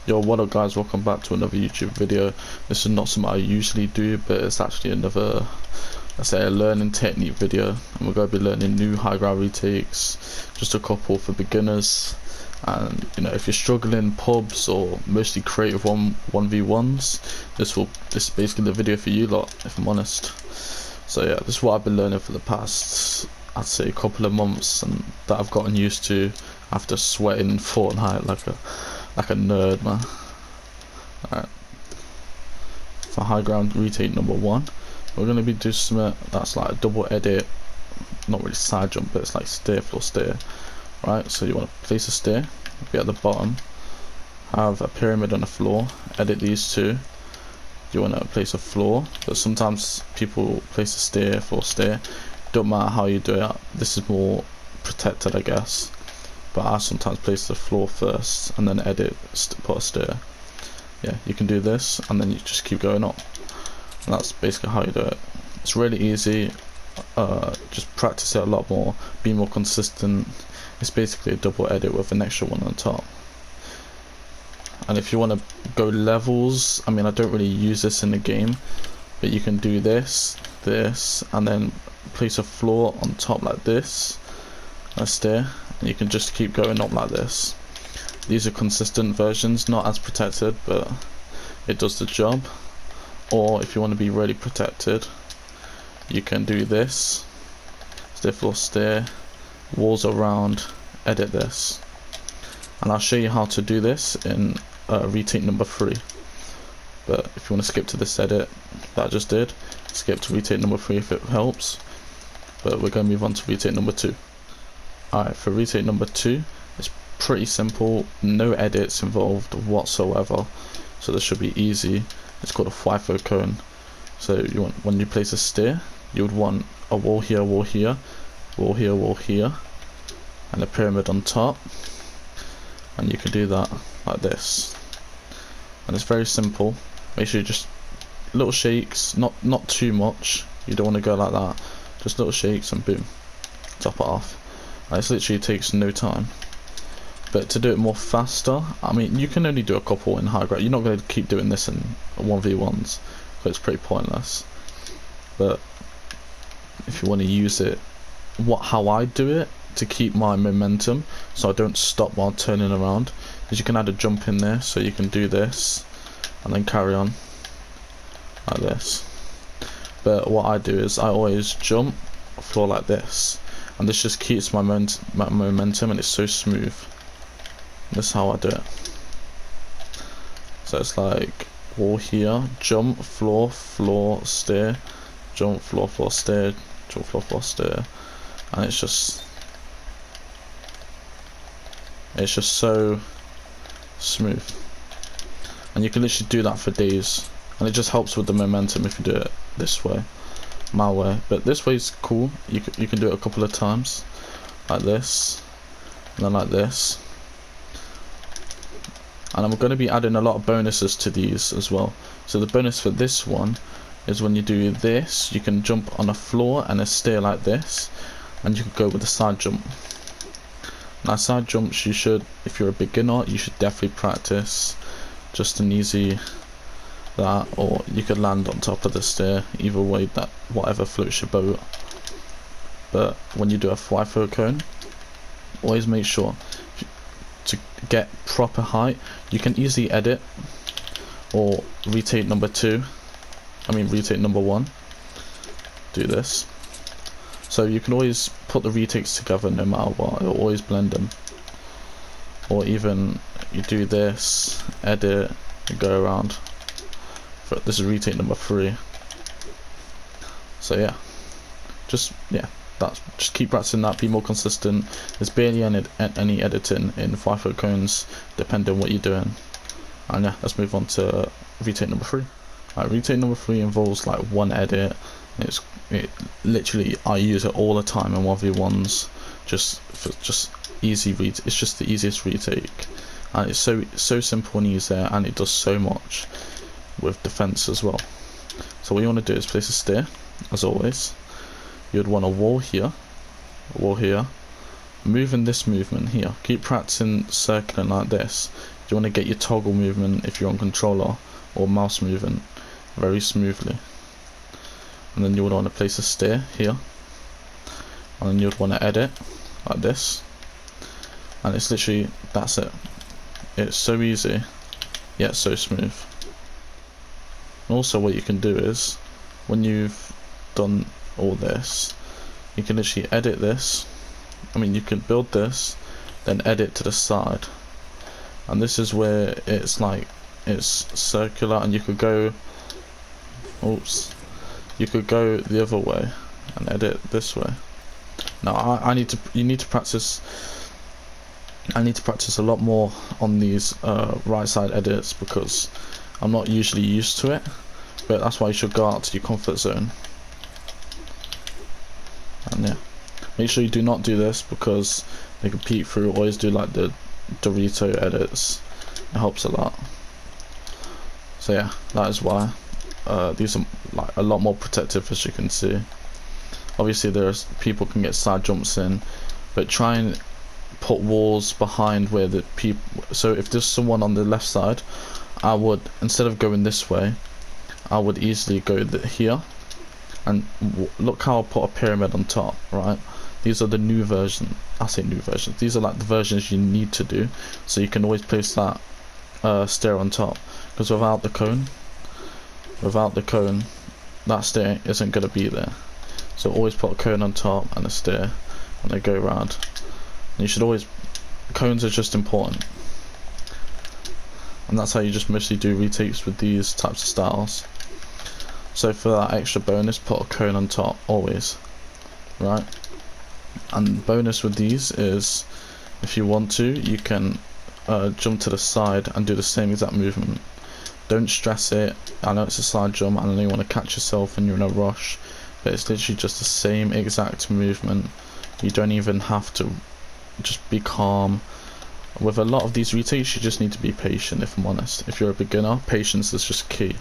Yo, what up guys, welcome back to another YouTube video. This is not something I usually do, but it's actually another, let's say, a learning technique video, and we're going to be learning new high ground retakes, just a couple for beginners. And you know, if you're struggling pubs or mostly creative 1v1s, this is basically the video for you lot, if I'm honest. So yeah, this is what I've been learning for the past, I'd say, couple of months, and that I've gotten used to after sweating Fortnite like a nerd, man. Alright, for high ground retake number 1, we're going to be doing something that's like a double edit, not really side jump, but it's like stair floor stair. Right, so you want to place a stair, be at the bottom, have a pyramid on the floor, edit these two. You want to place a floor, but sometimes people place a stair, floor stair. Don't matter how you do it, this is more protected, I guess. But I sometimes place the floor first and then edit, put a stair. Yeah, you can do this and then you just keep going up. And that's basically how you do it. It's really easy. Just practice it a lot more, be more consistent. It's basically a double edit with an extra one on top. And if you want to go levels, I mean, I don't really use this in the game, but you can do this, and then place a floor on top like this, a stair, and you can just keep going up like this. These are consistent versions, not as protected, but it does the job. Or if you want to be really protected, you can do this, stair floor stair, walls around, edit this. And I'll show you how to do this in retake number 3. But if you want to skip to this edit that I just did, skip to retake number 3 if it helps. But we're going to move on to retake number 2. Alright, for retake number 2, it's pretty simple, no edits involved whatsoever, so this should be easy. It's called a FIFO cone. So you want, when you place a stair, you would want a wall here, wall here, wall here, wall here, and a pyramid on top. And you can do that like this, and it's very simple. Make sure you just little shakes, not too much, you don't want to go like that, just little shakes and boom, top it off. And this literally takes no time. But to do it more faster, I mean, you can only do a couple in high ground. You're not going to keep doing this in 1v1s, so it's pretty pointless. But if you want to use it, how I do it to keep my momentum, so I don't stop while turning around, is you can add a jump in there, so you can do this and then carry on like this. But what I do is I always jump floor like this, and this just keeps my momentum, and it's so smooth. This is how I do it. So it's like wall here, jump, floor, floor, stair, jump, floor, floor, stair, jump, floor, floor, stair, and it's just so smooth. And you can literally do that for days, and it just helps with the momentum if you do it this way, my way. But this way is cool. You can do it a couple of times like this, and then like this. And I'm going to be adding a lot of bonuses to these as well. So the bonus for this one is when you do this, you can jump on a floor and a stair like this, and you can go with a side jump. Now side jumps, you should, if you're a beginner, you should definitely practice just an easy that, or you could land on top of the stair, either way, that whatever floats your boat. But when you do a FIFO cone, always make sure to get proper height. You can easily edit or retake number 2, retake number 1, do this. So you can always put the retakes together no matter what, it'll always blend them. Or even you do this, edit, and go around. This is retake number 3. So yeah, just keep practicing that, be more consistent. There's barely any editing in FIFO cones, depending on what you're doing. And yeah, let's move on to retake number 3. Alright, retake number 3 involves like one edit. It literally, I use it all the time in 1v1s, just easy it's just the easiest retake, and it's so simple and easy, and it does so much with defense as well. So what you want to do is place a stair, as always. You'd want a wall here, moving this movement here. Keep practicing circling like this. you want to get your toggle movement if you're on controller or mouse movement very smoothly. And then you would want to place a stair here, and then you'd want to edit like this, and it's literally, that's it. It's so easy yet so smooth. And also what you can do is, when you've done all this, you can literally edit this. I mean, you can build this, then edit to the side, and this is where it's like, it's circular, and you could go, oops, you could go the other way and edit this way. Now you need to practice. I need to practice a lot more on these right side edits, because I'm not usually used to it, but that's why you should go out to your comfort zone. And yeah, make sure you do not do this, because they can peek through. Always do like the Dorito edits, it helps a lot. So yeah, that is why these are like a lot more protective, as you can see. Obviously there's people can get side jumps in, but try and put walls behind where the people, so if there's someone on the left side, I would, instead of going this way, I would easily go here, and look how I put a pyramid on top, right? These are the new version, I say new versions, these are like the versions you need to do, so you can always place that stair on top, because without the cone, that stair isn't going to be there. So always put a cone on top and a stair, and they go around. And you should always, cones are just important, and that's how you just mostly do retakes with these types of styles. So for that extra bonus, put a cone on top always, right? And bonus with these is, if you want to, you can jump to the side and do the same exact movement. Don't stress it. I know it's a side jump, and I know you want to catch yourself and you're in a rush, but it's literally just the same exact movement. You don't even have to, just be calm. With a lot of these retakes, you just need to be patient, if I'm honest. If you're a beginner, patience is just key.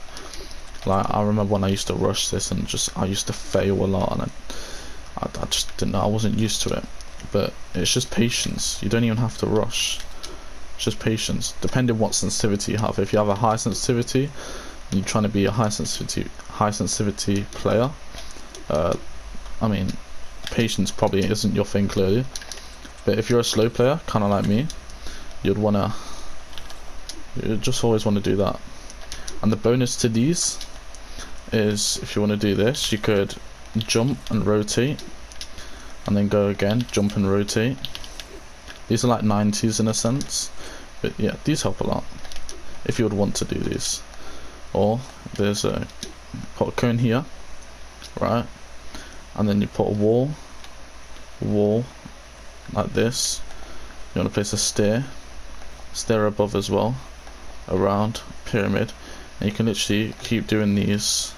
Like, I remember when I used to rush this, and I used to fail a lot, and I just didn't know, I wasn't used to it. But it's just patience. You don't even have to rush. It's just patience, depending what sensitivity you have. If you have a high sensitivity and you're trying to be a high sensitivity player, I mean, patience probably isn't your thing, clearly. But if you're a slow player, kind of like me, you just always want to do that. And the bonus to these is, if you want to do this, you could jump and rotate, and then go again, jump and rotate. These are like 90s in a sense, but yeah, these help a lot if you would want to do these. Or there's put a cone here, right, and then you put a wall like this. You want to place a stair above as well, around pyramid, and you can literally keep doing these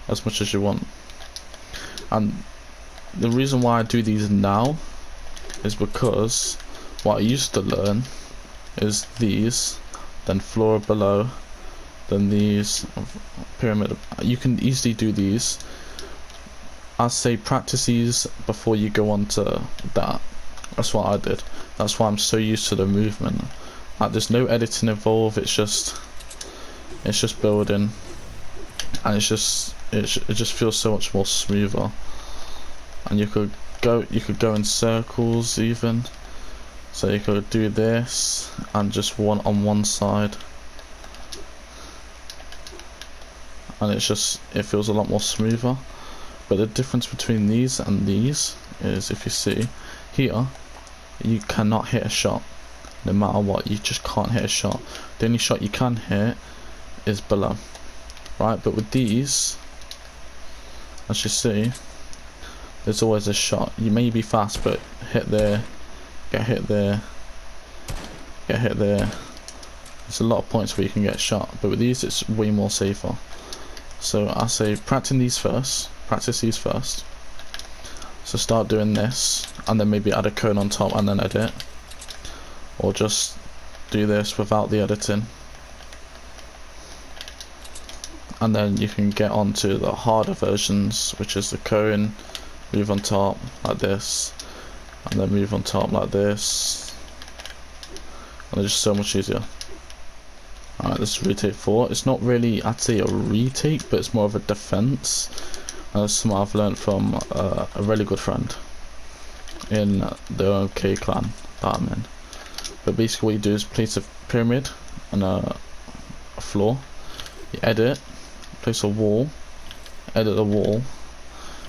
as much as you want. And the reason why I do these now is because what I used to learn is these, then floor below, then these, pyramid. You can easily do these. I say practice these before you go on to that. That's what I did. That's why I'm so used to the movement. Like, there's no editing involved. It's just building, and it just feels so much more smoother. And you could go in circles even. So you could do this and just one on one side, and it feels a lot more smoother. But the difference between these and these is, if you see here, you cannot hit a shot. No matter what, you just can't hit a shot. The only shot you can hit is below, right? But with these, as you see, there's always a shot. You may be fast, but hit there, get hit there, get hit there. There's a lot of points where you can get shot, but with these it's way more safer. So I say practice these first. So start doing this, and then maybe add a cone on top and then edit, or just do this without the editing, and then you can get onto the harder versions, which is the cone, move on top like this, and then move on top like this, and it's just so much easier. Alright, this is retake 4. It's not really, I'd say, a retake, but it's more of a defense. That's something I've learned from a really good friend in the OMK clan that I'm in. But basically what you do is place a pyramid and a floor. You edit, place a wall, edit the wall,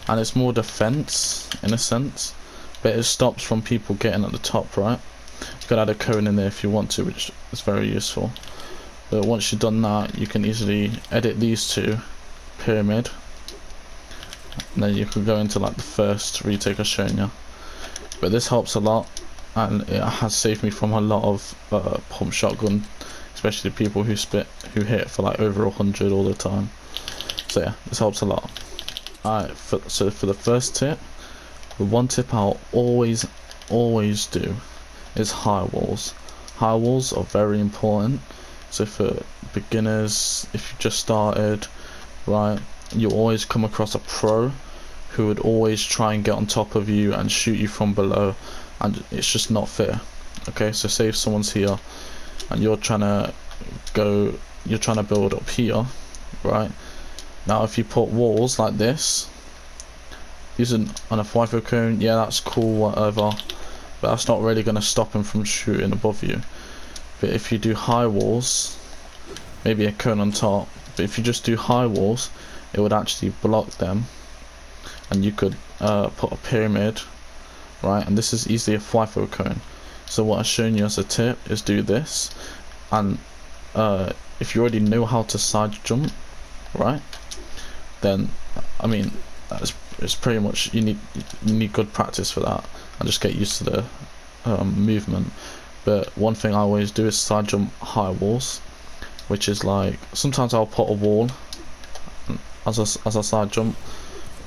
and it's more defense in a sense, but it stops from people getting at the top, right? You can add a cone in there if you want to, which is very useful. But once you've done that, you can easily edit these two, pyramid, and then you can go into like the first retake I've shown you. But this helps a lot, and it has saved me from a lot of pump shotgun, especially people who hit for like over 100 all the time. So yeah, this helps a lot. Alright, so for the first tip, the one tip I'll always do is high walls. High walls are very important. So for beginners, if you just started, right, you always come across a pro who would always try and get on top of you and shoot you from below, and it's just not fair. Okay, so say if someone's here and you're trying to build up here, right? Now if you put walls like this, using on a FIFO cone, yeah, that's cool, whatever, but that's not really going to stop him from shooting above you. But if you do high walls, maybe a cone on top, but if you just do high walls, it would actually block them, and you could put a pyramid, right? And this is easily a FIFO cone. So what I've shown you as a tip is do this, and if you already know how to side jump, right, then I mean it's pretty much, you need good practice for that and just get used to the movement. But one thing I always do is side jump high walls, which is like, sometimes I'll put a wall as a side jump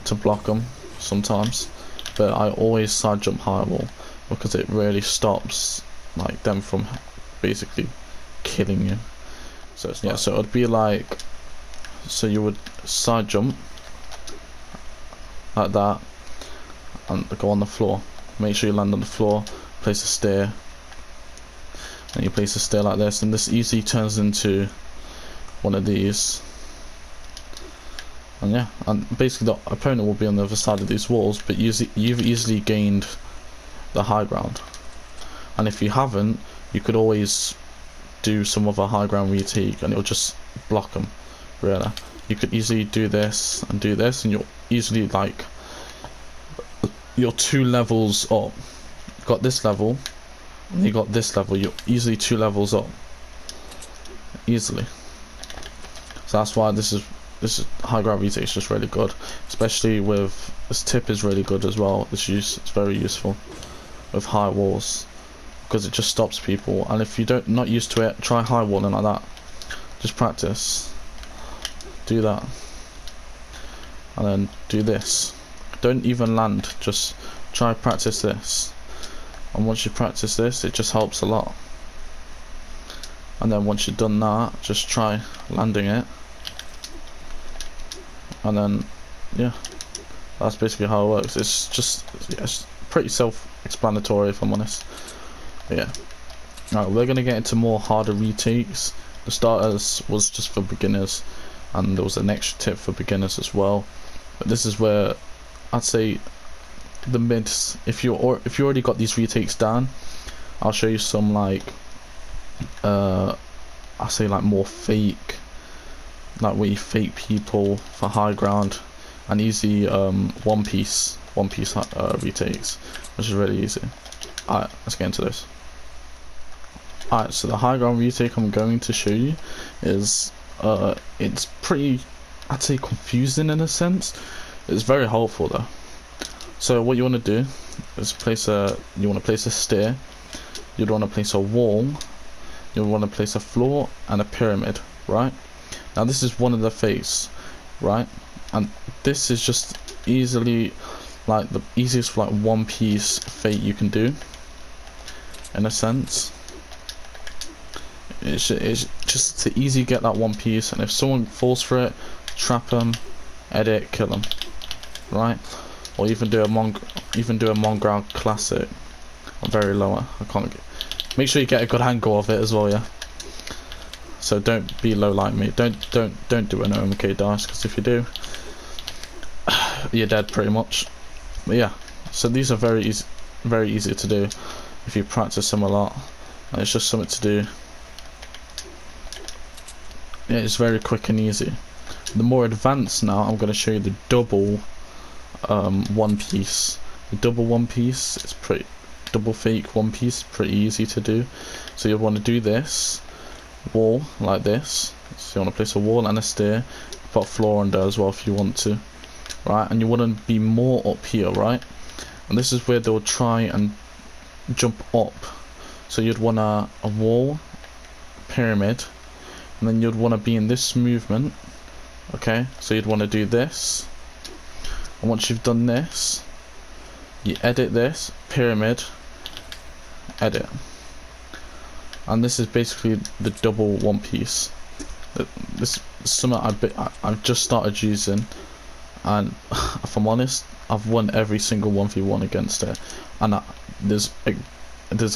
to block them sometimes, but I always side jump high wall because it really stops like them from basically killing you. So it's, yeah, so it would be like, so you would side jump like that and go on the floor. Make sure you land on the floor, place a stair, and you place a stair like this, and this easily turns into one of these. And yeah, and basically the opponent will be on the other side of these walls, but you've easily gained the high ground. And if you haven't, you could always do some other high ground retake and it'll just block them. Really, you could easily do this, and you're easily like, you're 2 levels up. You've got this level and you got this level, you're easily 2 levels up easily. So that's why this is high ground retake is just really good, especially with this tip is really good as well. It's very useful with high walls because it just stops people. And if you not used to it, try high walling like that. Just practice, do that, and then do this. Don't even land, just try practice this, and once you practice this, it just helps a lot. And then once you've done that, just try landing it, and then yeah, that's basically how it works. It's just, yeah, it's pretty self-explanatory if I'm honest. But yeah, alright, we're gonna get into more harder retakes. The starters was just for beginners, and there was an extra tip for beginners as well. But this is where I'd say the mids, if you already got these retakes down, I'll show you some like I say like more fake, like where you fake people for high ground, and easy one piece retakes, which is really easy. Alright, let's get into this. Alright, so the high ground retake I'm going to show you is it's pretty, I'd say, confusing in a sense. It's very helpful though. So what you want to do is place a stair, you'd want to place a wall, you'll want to place a floor and a pyramid, right? Now this is one of the fakes, right? And this is just easily like the easiest like one piece fake you can do in a sense. It's just to easy get that one piece, and if someone falls for it, trap them, edit, kill them, right? Or even do a mongrel classic. I'm very low. I can't Make sure you get a good angle of it as well, yeah. So don't be low like me. Don't do an OMK dash, because if you do, you're dead pretty much. But yeah, so these are very easy to do if you practice them a lot, and it's just something to do. Yeah, it's very quick and easy. The more advanced now, I'm going to show you the double one piece. The double one piece is pretty, double fake one piece, pretty easy to do. So you want to do this wall like this. So you want to place a wall and a stair, put a floor under as well if you want to, right? And you want to be more up here, right? And this is where they'll try and jump up. So you'd want a wall, pyramid, and then you'd want to be in this movement, okay? So you'd want to do this, and once you've done this, you edit this, pyramid, edit. And this is basically the double one piece. This is something I've just started using, and if I'm honest, I've won every single 1v1 against it. And there's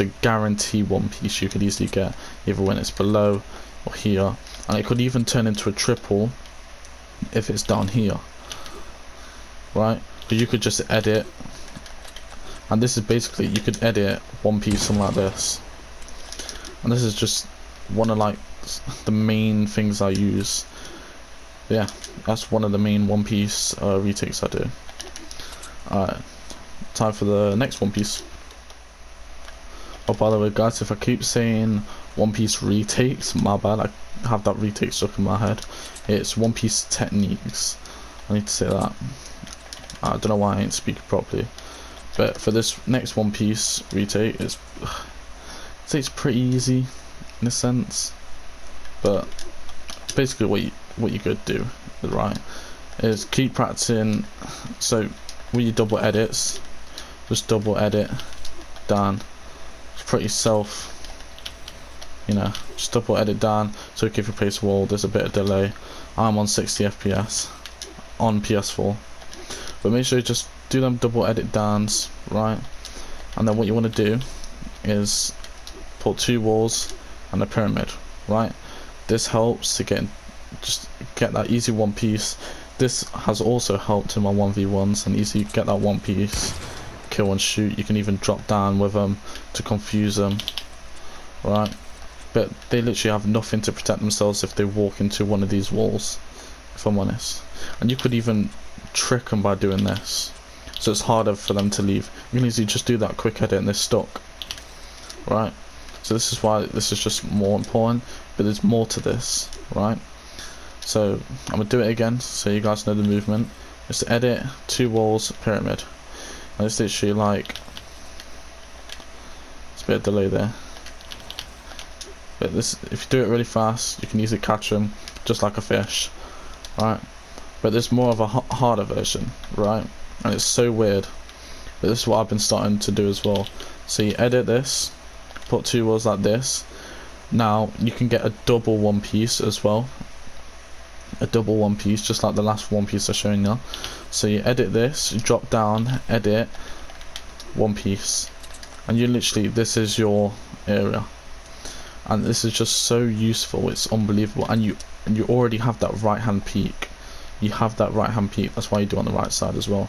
a guarantee one piece you could easily get, either when it's below or here, and it could even turn into a triple if it's down here, right? But you could just edit, and this is basically, you could edit one piece something like this. And this is just one of like the main things I use. Yeah, that's one of the main one piece retakes I do. Alright, time for the next one piece. Oh, by the way guys, if I keep saying one piece retakes, my bad, I have that retake stuck in my head. It's one piece techniques. I need to say that. I don't know why I ain't speaking properly. But for this next one piece retake, it's pretty easy in a sense. But basically what you could do, right, is keep practicing. So with your double edits, just double edit down. It's pretty you know, just double edit down. So if you place a wall, there's a bit of delay. I'm on 60 FPS on PS4, but make sure you just do them double edit downs, right? And then what you want to do is put two walls and a pyramid, right? This helps to get that easy one piece. This has also helped in my 1v1s, and easy get that one piece, kill and shoot. You can even drop down with them to confuse them, right? But they literally have nothing to protect themselves if they walk into one of these walls, if I'm honest. And you could even trick them by doing this, so it's harder for them to leave. You can easily just do that quick edit and they're stuck, right? So this is why this is just more important, but there's more to this, right? So I'm gonna do it again so you guys know the movement. It's to edit, two walls, pyramid. And it's literally like, it's a bit of delay there. But this, if you do it really fast, you can easily catch them just like a fish, right? But there's more of a harder version, right? And it's so weird, but this is what I've been starting to do as well. So you edit this, put two walls like this. Now you can get a double one piece as well, a double one piece, just like the last one piece I'm showing you. So you edit this, you drop down, edit, one piece, and you literally, this is your area. And this is just so useful, it's unbelievable. And you already have that right hand peak. You have that right hand peak, that's why you do it on the right side as well.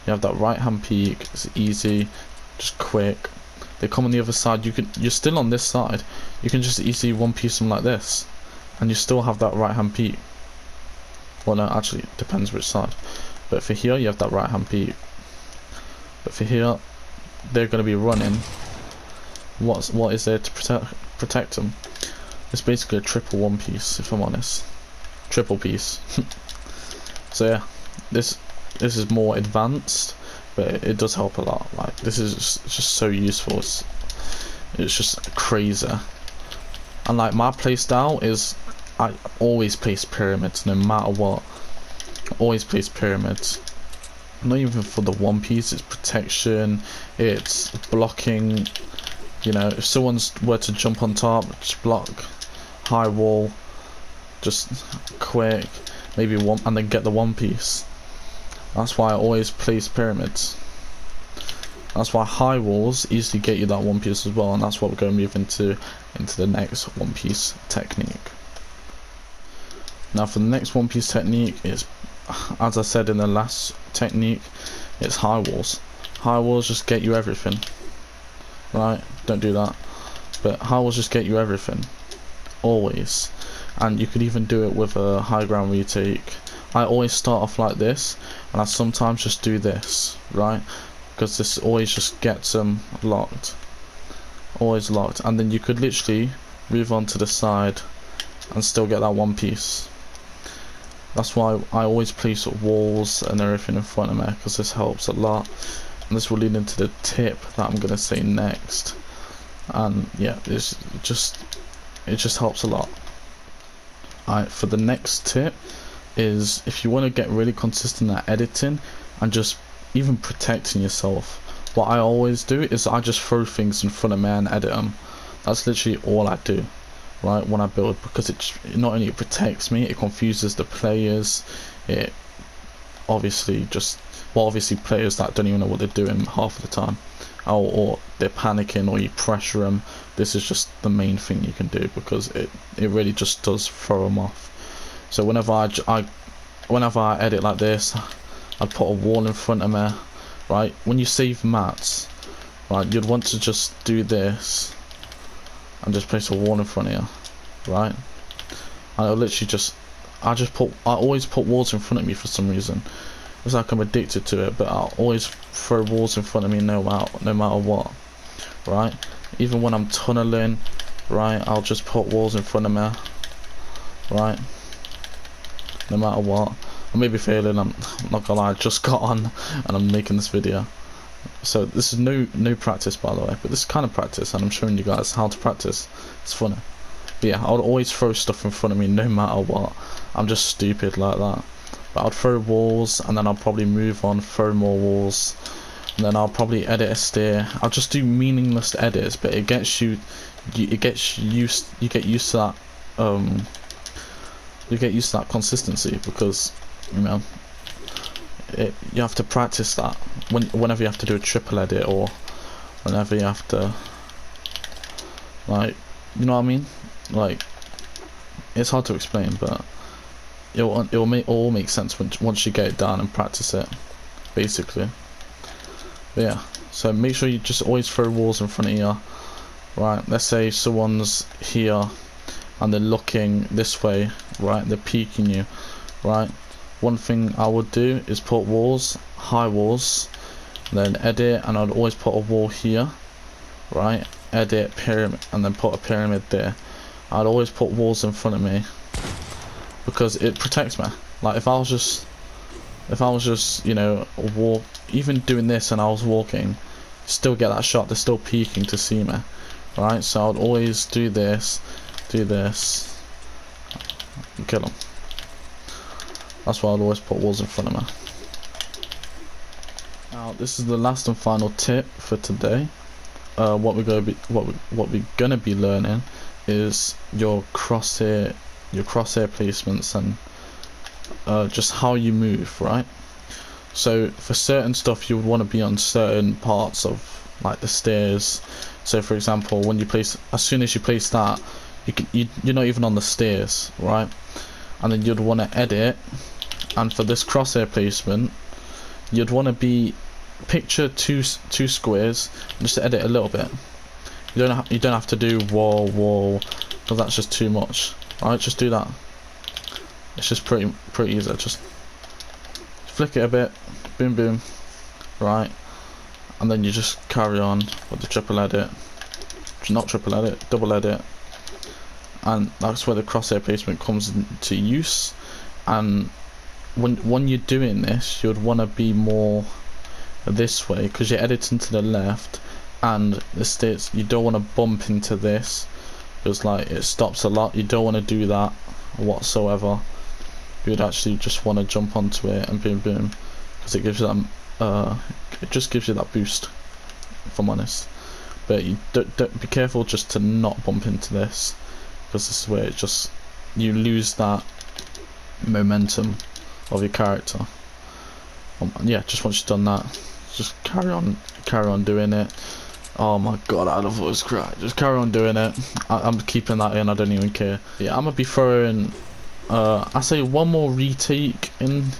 You have that right hand peak, it's easy, just quick. They come on the other side, you're still on this side, you can just easily one piece them like this, and you still have that right hand peak. Well no, actually it depends which side. But for here you have that right hand peak. But for here, they're going to be running. What is there to protect them? It's basically a triple one piece, if I'm honest. Triple piece. So yeah, this is more advanced, but it does help a lot. Like this is just so useful. It's just crazy. And like my playstyle is, I always place pyramids no matter what. Always place pyramids. Not even for the one piece, it's protection, it's blocking. You know, if someone's were to jump on top, just block, high wall, just quick, maybe one, and then get the one piece. That's why I always place pyramids. That's why high walls easily get you that one piece as well, and that's what we're going to move into the next one piece technique. Now for the next one piece technique is, as I said in the last technique, it's high walls. High walls just get you everything, right? Don't do that. But high walls just get you everything, always. And you could even do it with a high ground retake. I always start off like this, and I sometimes just do this, right? Because this always just gets them locked, always locked. And then you could literally move on to the side and still get that one piece. That's why I always place walls and everything in front of me, because this helps a lot. And this will lead into the tip that I'm gonna say next. And yeah, it just helps a lot. Alright, for the next tip is, if you want to get really consistent at editing and just even protecting yourself, what I always do is I just throw things in front of me and edit them. That's literally all I do, right, when I build, because it not only protects me, it confuses the players. It obviously obviously players that don't even know what they're doing half of the time, or they're panicking, or you pressure them. This is just the main thing you can do, because it really just does throw them off. So whenever I edit like this, I put a wall in front of me, right? When you save mats, right, you'd want to just do this and just place a wall in front of you, right? And I'll literally just I always put walls in front of me for some reason. It's like I'm addicted to it, but I'll always throw walls in front of me no matter what, right? Even when I'm tunneling, right, I'll just put walls in front of me, right, no matter what. I may be failing, I'm not gonna lie, I just got on and I'm making this video, so this is no practice, by the way, but this is kind of practice, and I'm showing you guys how to practice. It's funny. But yeah, I would always throw stuff in front of me no matter what. I'm just stupid like that. But I'd throw walls, and then I'll probably move on, throw more walls, and then I'll probably edit a stair. I'll just do meaningless edits, but it gets you get used to that you get used to that consistency, because you know you have to practice that whenever you have to do a triple edit, or whenever you have to, like, you know what I mean? Like, it's hard to explain, but it'll all make sense once you get it down and practice it, basically. But yeah, so make sure you just always throw walls in front of you, right? Let's say someone's here and they're looking this way, right? They're peeking you, right? One thing I would do is put walls, high walls, then edit, and I'd always put a wall here, right? Edit, pyramid, and then put a pyramid there. I'd always put walls in front of me, because it protects me. Like, if I was just you know, even doing this and I was walking, still get that shot. They're still peeking to see me, right? So I'd always do this, and kill them. That's why I'd always put walls in front of me. Now this is the last and final tip for today. What we're gonna be learning is your crosshair placements, and just how you move, right? So for certain stuff you would want to be on certain parts of, like, the stairs. So for example, when you place, as soon as you place that, you're not even on the stairs, right? And then you'd want to edit, and for this crosshair placement you'd want to be, picture two squares, and just edit a little bit. You don't have to do wall, because that's just too much. Alright, just do that. It's just pretty easy. Just flick it a bit, boom boom, right, and then you just carry on with the triple edit, not triple edit, double edit, and that's where the crosshair placement comes into use. And when you're doing this, you'd want to be more this way, because you're editing to the left, and the stairs, you don't want to bump into this, because like it stops a lot. You don't want to do that whatsoever. You'd actually just want to jump onto it and boom boom, because it gives you that it just gives you that boost, if I'm honest. But you don't be careful just to not bump into this, because this is where it just, you lose that momentum of your character. Yeah, just once you've done that, just carry on doing it. Oh my god, I had a voice crack. Just carry on doing it. I'm keeping that in, I don't even care. Yeah, I'm gonna be throwing I say one more retake in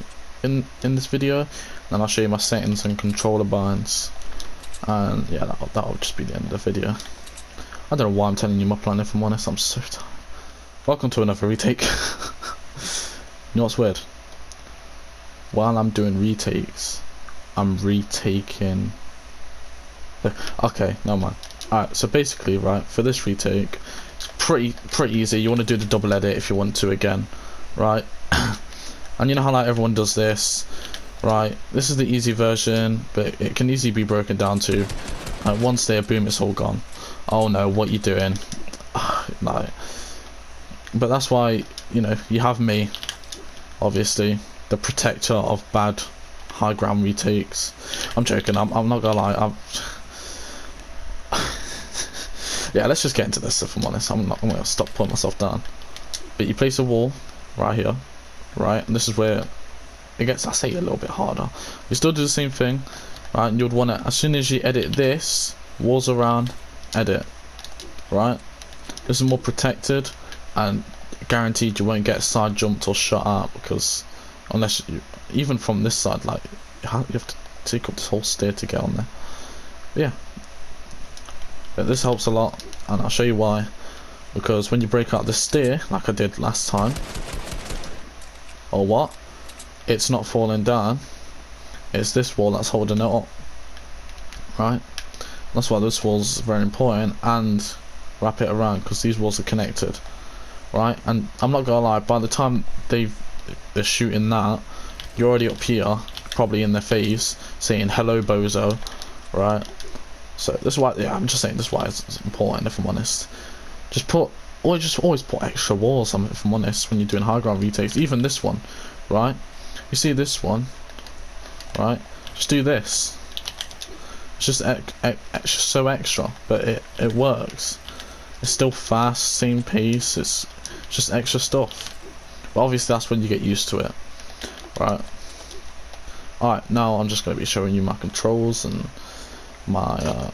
this video, then I'll show you my settings and controller binds, and yeah, that'll just be the end of the video. I don't know why I'm telling you my plan, if I'm honest. I'm so tired. Welcome to another retake. You know what's weird? While I'm doing retakes, I'm retaking okay, no mind. Alright, so basically, right, for this retake, it's pretty easy. You want to do the double edit if you want to again, right? And you know how like everyone does this, right? This is the easy version, but it can easily be broken down to once there, boom, it's all gone. Oh no, what you doing? No. But that's why, you know, you have me, obviously, the protector of bad high ground retakes. I'm joking, I'm not gonna lie, yeah, let's just get into this, if I'm honest. I'm gonna stop putting myself down. But you place a wall right here, right, and this is where it gets, I say, a little bit harder. You still do the same thing, right, and you'd want to, as soon as you edit this, walls around, edit, right? This is more protected, and guaranteed you won't get side jumped or shot out, because unless you, even from this side, like you have to take up this whole stair to get on there. But yeah, but this helps a lot, and I'll show you why. Because when you break out the stair, like I did last time, or what, it's not falling down, it's this wall that's holding it up, right? That's why this wall's very important, and wrap it around, because these walls are connected, right? And I'm not gonna lie, by the time they're shooting that, you're already up here, probably in their face, saying hello bozo, right? So this is why, yeah, I'm just saying this is why it's important, if I'm honest. Just put, or just always put extra walls on it, if I'm honest, when you're doing high ground retakes. Even this one, right? You see this one, right? Just do this. It's just so extra, but it works. It's still fast, same pace. It's just extra stuff. But obviously that's when you get used to it, right? Alright, now I'm just going to be showing you my controls and my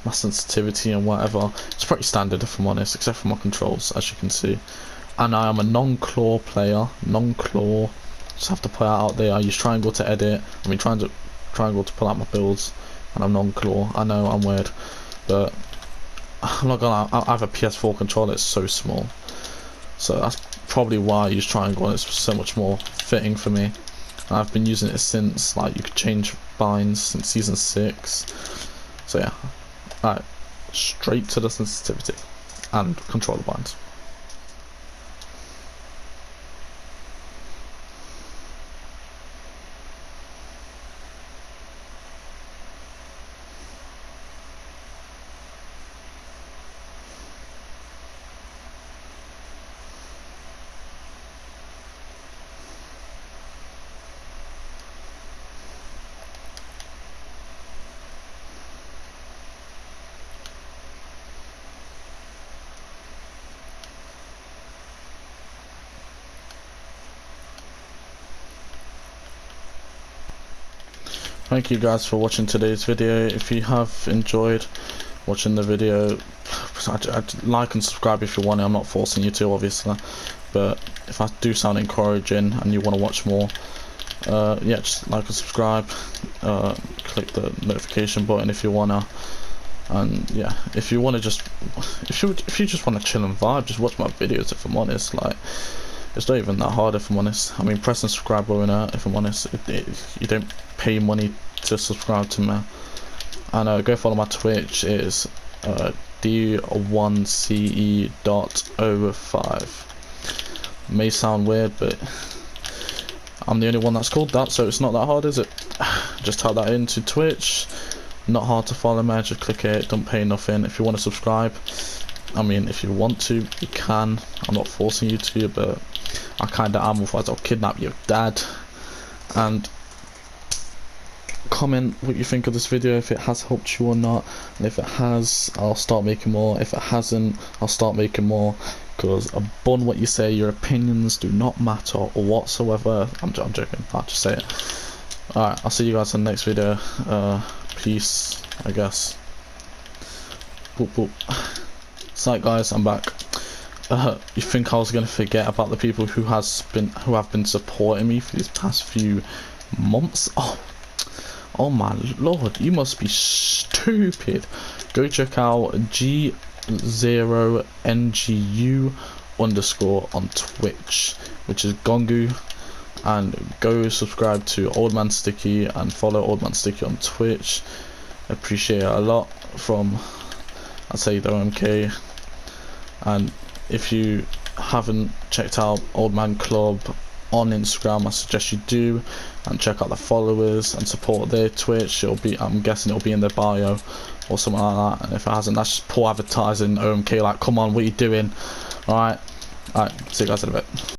my sensitivity and whatever. It's pretty standard, if I'm honest, except for my controls, as you can see. And I am a non-claw player. Non-claw. Just have to put it out there. I use triangle to edit. I mean triangle to pull out my builds, and I'm non-claw. I know I'm weird, but I'm not gonna lie, I have a PS4 controller. It's so small, so that's probably why I use triangle, and it's so much more fitting for me. And I've been using it since, like, you could change binds since season 6. So yeah, alright, straight to the sensitivity and controller binds. Thank you guys for watching today's video. If you have enjoyed watching the video, I'd like and subscribe if you want it. I'm not forcing you to, obviously, but if I do sound encouraging and you want to watch more, yeah, just like and subscribe, click the notification button if you wanna, and yeah, if you want to just, if you just want to chill and vibe, just watch my videos, if I'm honest. Like, it's not even that hard, if I'm honest. I mean, press and subscribe won't hurt, if I'm honest. You don't pay money to subscribe to me. And go follow my Twitch. It is D1CE.05. May sound weird, but I'm the only one that's called that, so it's not that hard, is it? Just type that into Twitch. Not hard to follow me, just click it, don't pay nothing. If you want to subscribe, I mean, if you want to, you can. I'm not forcing you to, but I kinda am, otherwise I'll kidnap your dad. And comment what you think of this video, if it has helped you or not, and if it has, I'll start making more. If it hasn't, I'll start making more, because upon what you say, your opinions do not matter or whatsoever. I'm joking, I'll just say it. Alright, I'll see you guys in the next video. Peace, I guess. Boop boop. So guys, I'm back. You think I was gonna forget about the people who have been supporting me for these past few months? Oh my lord, you must be stupid. Go check out G0NGU underscore on Twitch, which is Gongu, and go subscribe to Old Man Sticky and follow Old Man Sticky on Twitch. Appreciate it a lot from, I'd say, the OMK. And if you haven't checked out Old Man Club on Instagram, I suggest you do, and check out the followers and support their Twitch. It'll be, I'm guessing it'll be in their bio or something like that, and if it hasn't, that's just poor advertising. OMK, like, come on, what are you doing? Alright, see you guys in a bit.